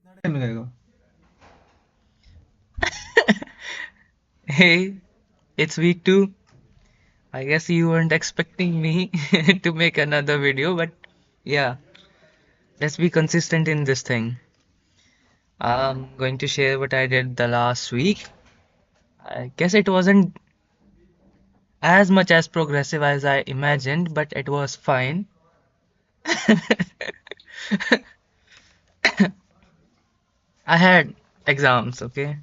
Time लगेगा? Hey, it's week two. I guess you weren't expecting me to make another video, but yeah, let's be consistent in this thing. I'm going to share what I did the last week. I guess it wasn't as much as progressive as I imagined, but it was fine. I had exams, okay?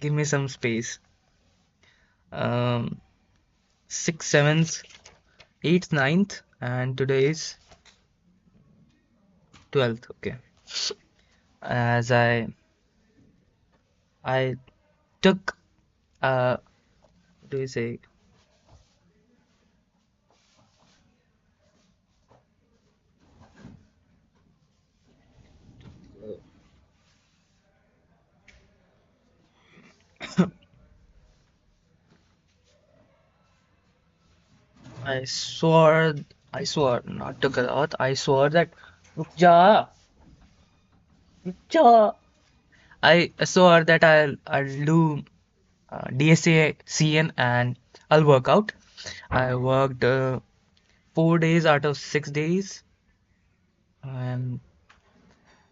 Give me some space. Um, 6th, 7th, 8th, 9th, and today is 12th, okay? As I took what do you say? I swore, I swore, not took a oath. I swore that, ja, ja. I swore that I'll do DSA, CN, and I'll work out. I worked 4 days out of 6 days, and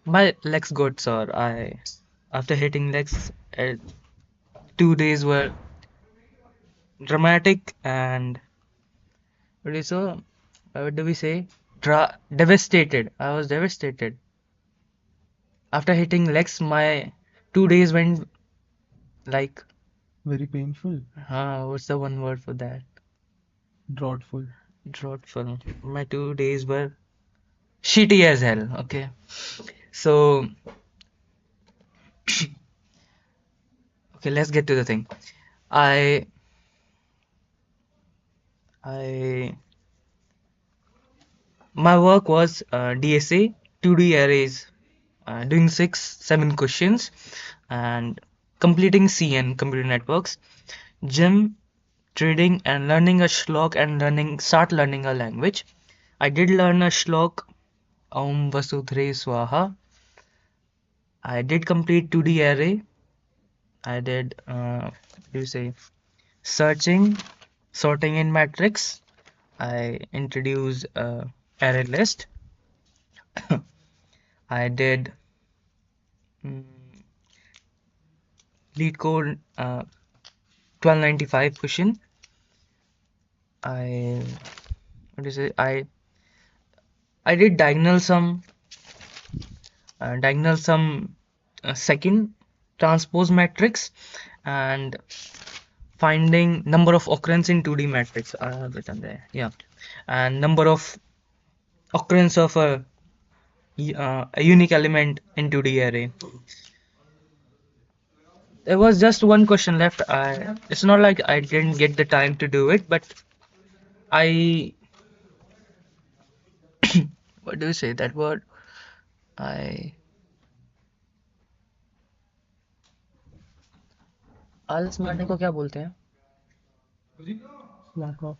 my legs got sore. After hitting legs, 2 days were dramatic and what is so? What do we say? Devastated. I was devastated. After hitting legs, my 2 days went like, Very painful, what's the one word for that? droughful. Dreadful. My 2 days were shitty as hell. Okay. So, okay, let's get to the thing. I, I, my work was DSA, 2D arrays, doing 7 questions, and completing CN, computer networks, gym, trading, and learning a shlok and start learning a language. I did learn a shlok, Om Vasudhre Swaha. I did complete 2D array. I did, what do you say, searching, sorting in matrix. I introduced array list. I did mm, lead code 1295 question. I what do you say? I did diagonal sum second transpose matrix and finding number of occurrence in 2D matrix. I have written there. Yeah, and number of occurrence of a unique element in 2D array. There was just one question left. It's not like I didn't get the time to do it, but I what do you say that word? I आलस मारने को क्या बोलते हैं? Lack of.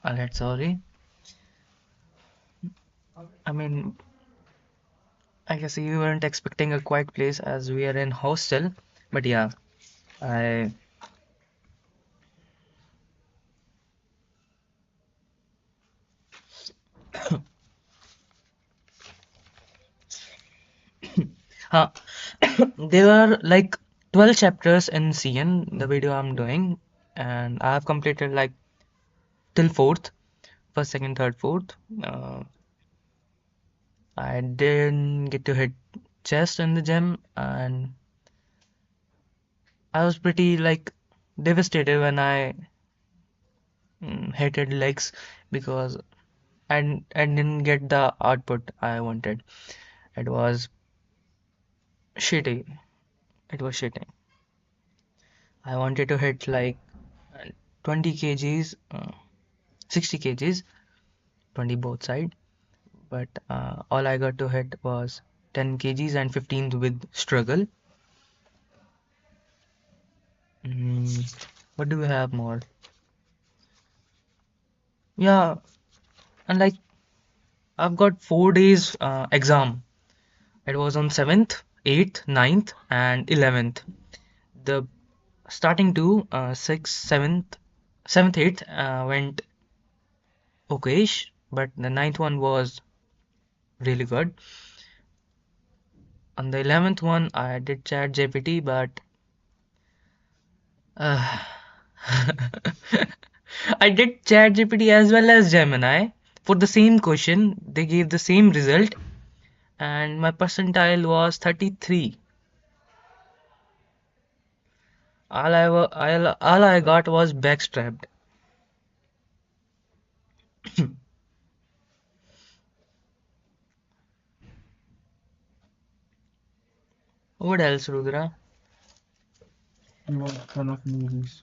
Alright, sorry. I mean, I guess you weren't expecting a quiet place as we are in hostel, but yeah, I huh. There are like 12 chapters in CN, the video I'm doing, and I have completed like till fourth, first, second, third, fourth. I didn't get to hit chest in the gym, and I was pretty like devastated when I hated legs because I didn't get the output I wanted. It was shitty. It was shitty. I wanted to hit like 20 kgs, 60 kgs, 20 both side, but all I got to hit was 10 kgs and 15 with struggle. What do we have more? Yeah, and like I've got 4 days exam. It was on 7th, 8th, 9th, and 11th. The starting to 6th, 7th, 8th went okayish, but the ninth one was really good. On the 11th one, I did chat GPT, but uh, I did chat GPT as well as Gemini for the same question. They gave the same result, and my percentile was 33. All I got was backstrapped. What else, Rudra? You watch a ton of movies.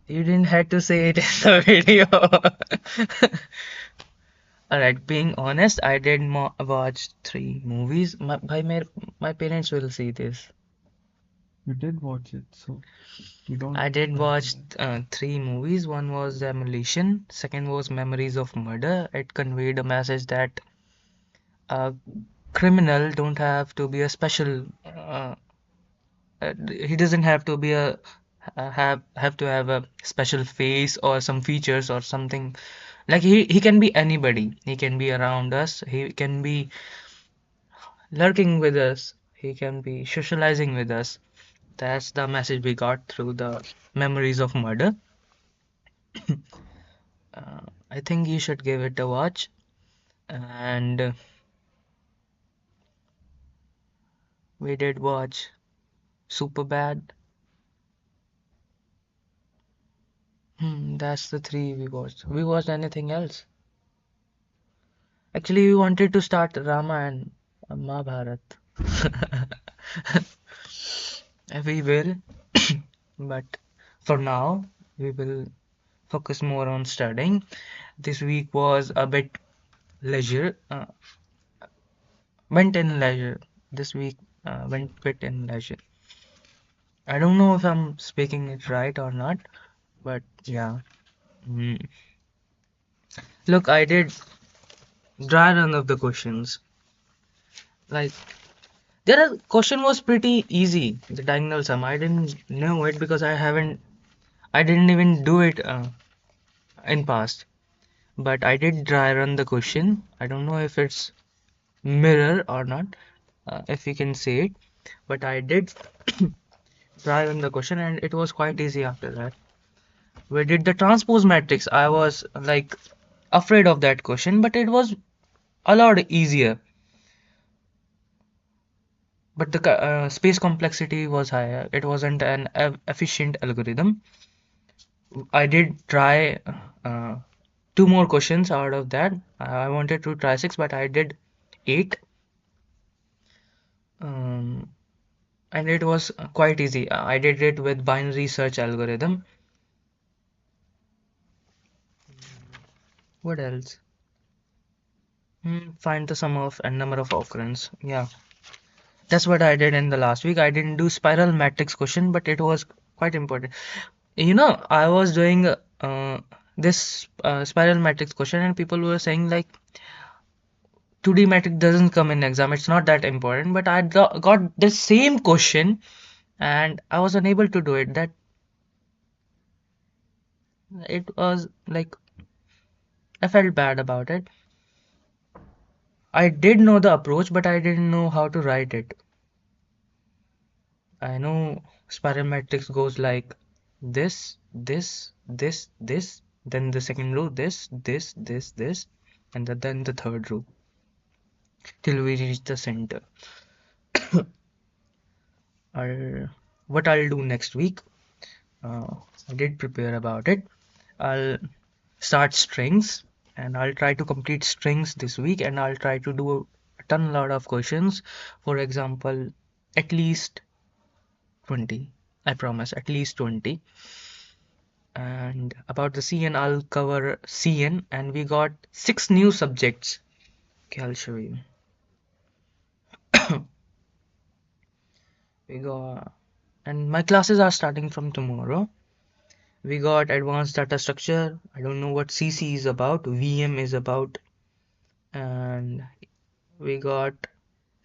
You didn't have to say it in the video. Alright, being honest, I did watch 3 movies. My parents will see this. You did watch it, so you don't I did have to watch lie. 3 movies. One was Demolition. Second was Memories of Murder. It conveyed a message that a criminal don't have to be a special. He doesn't have to be a have to have a special face or some features or something. Like he can be anybody. He can be around us. He can be lurking with us. He can be socializing with us. That's the message we got through the Memories of Murder. I think you should give it a watch. And we did watch Superbad. That's the 3 we watched. We watched anything else? Actually, we wanted to start Rama and Mahabharat. We will, but for now, we will focus more on studying. This week was a bit leisure, went in leisure. This week went bit in leisure. I don't know if I'm speaking it right or not, but yeah. Mm. Look, I did dry run of the questions. Like there, question was pretty easy. The diagonal sum. I didn't know it because I didn't even do it in past. But I did dry run the question. I don't know if it's mirror or not, if you can say it. But I did dry run the question, and it was quite easy after that. We did the transpose matrix. I was like afraid of that question, but it was a lot easier. But the space complexity was higher. It wasn't an efficient algorithm. I did try 2 more questions out of that. I wanted to try 6, but I did 8. Um, and it was quite easy. I did it with binary search algorithm. What else? Find the sum of n number of occurrence. Yeah, that's what I did in the last week. I didn't do spiral matrix question, but it was quite important. I was doing this spiral matrix question, and people were saying like 2D matrix doesn't come in exam. It's not that important. But I got the same question, and I was unable to do it. That it was like I felt bad about it. I did know the approach, but I didn't know how to write it. I know spiral matrix goes like this, then the second row, this, and then the third row till we reach the center. What I'll do next week, uh, I did prepare about it. I'll start strings and I'll try to complete strings this week, and I'll try to do a lot of questions. For example, at least 20. I promise, at least 20. And about the CN, I'll cover CN, and we got 6 new subjects. Okay, I'll show you. We got, and my classes are starting from tomorrow. We got advanced data structure. I don't know what CC is about. VM is about and we got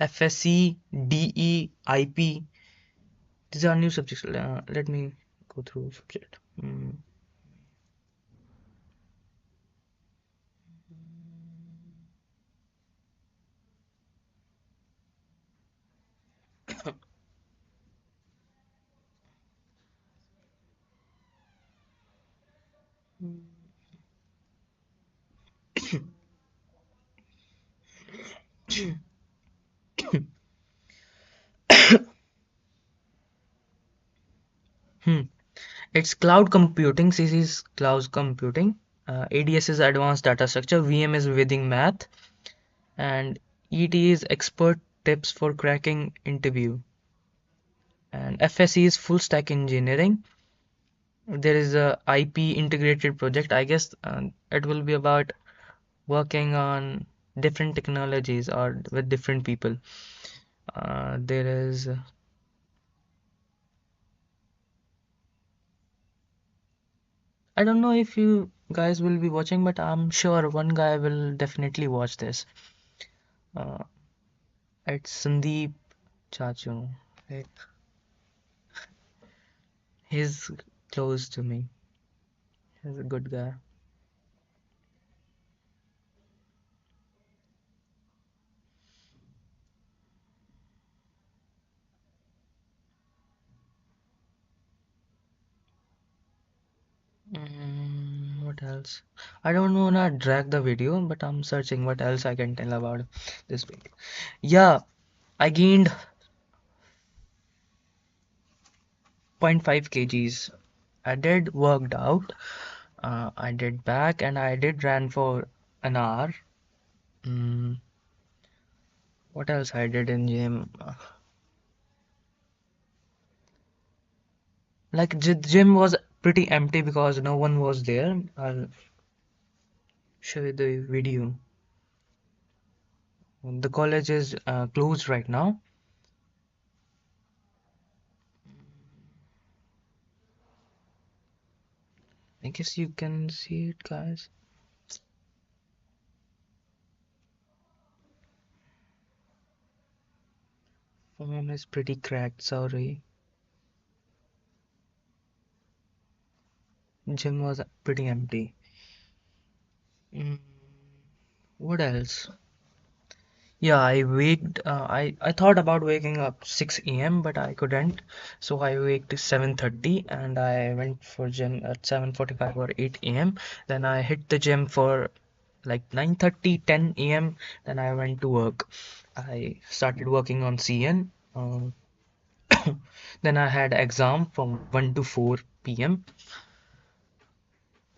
FSC, DE, IP. These are new subjects. Let me go through subject. Hmm. It's cloud computing. CC is cloud computing. ADS is advanced data structure. VM is within math, and ET is expert tips for cracking interview. And FSE is full stack engineering. There is a IP integrated project. I guess it will be about working on different technologies or with different people. There is, I don't know if you guys will be watching, but I'm sure one guy will definitely watch this. Uh, it's Sandeep Chachu. Right? He's close to me. He's a good guy. What else? I don't wanna drag the video, but I'm searching what else I can tell about this week. Yeah, I gained zero point 0.5 kgs. I did worked out. I did back and I did ran for an hour. Mm, what else I did in gym? Like gym was pretty empty because no one was there. I'll show you the video. The college is closed right now. I guess you can see it, guys. Phone is pretty cracked, sorry. Gym was pretty empty. Mm, what else? Yeah, I waked. I thought about waking up 6 a.m. but I couldn't. So I waked 7:30 and I went for gym at 7:45 or 8 a.m. Then I hit the gym for like 9:30, 10 a.m. Then I went to work. I started working on CN. Then I had exam from 1 to 4 p.m.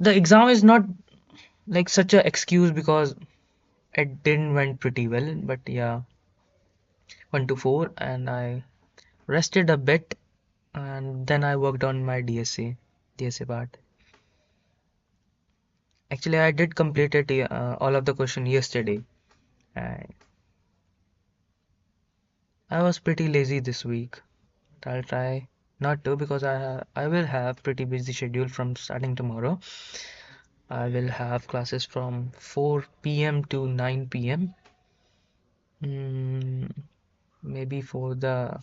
The exam is not like such a excuse because it didn't went pretty well, but yeah, 1 to 4 and I rested a bit and then I worked on my DSA part. Actually, I did complete it all of the question yesterday. And I was pretty lazy this week. But I'll try not to because I will have pretty busy schedule from starting tomorrow. I will have classes from 4 p.m. to 9 p.m. Mm, maybe for the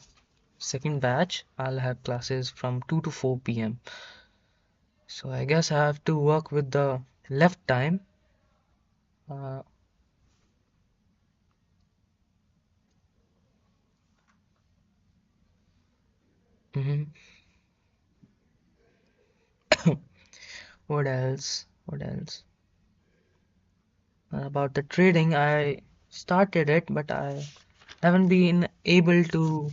second batch, I'll have classes from 2 to 4 p.m. So I guess I have to work with the left time. Uh, mhm. What else? What else? About the trading, I started it, but I haven't been able to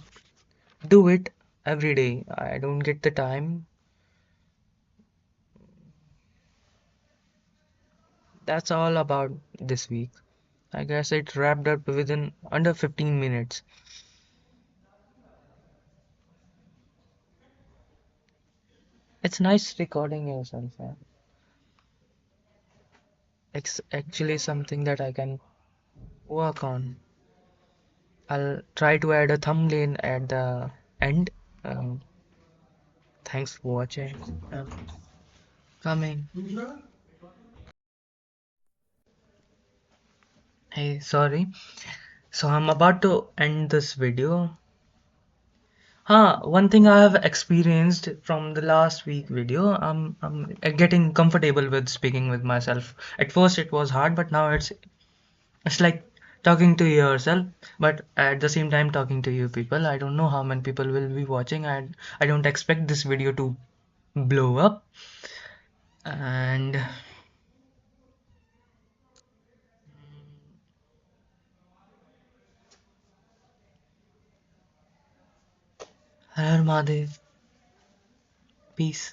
do it every day. I don't get the time. That's all about this week. I guess it wrapped up within under 15 minutes. It's nice recording yourself. Yeah. It's actually something that I can work on. I'll try to add a thumbnail at the end. Um, thanks for watching. Coming. Hey, sorry. So I'm about to end this video. One thing I have experienced from the last week video, I'm getting comfortable with speaking with myself. At first it was hard, but now it's like talking to yourself, but at the same time talking to you people. I don't know how many people will be watching. I don't expect this video to blow up. And Har Har Mahadev, peace.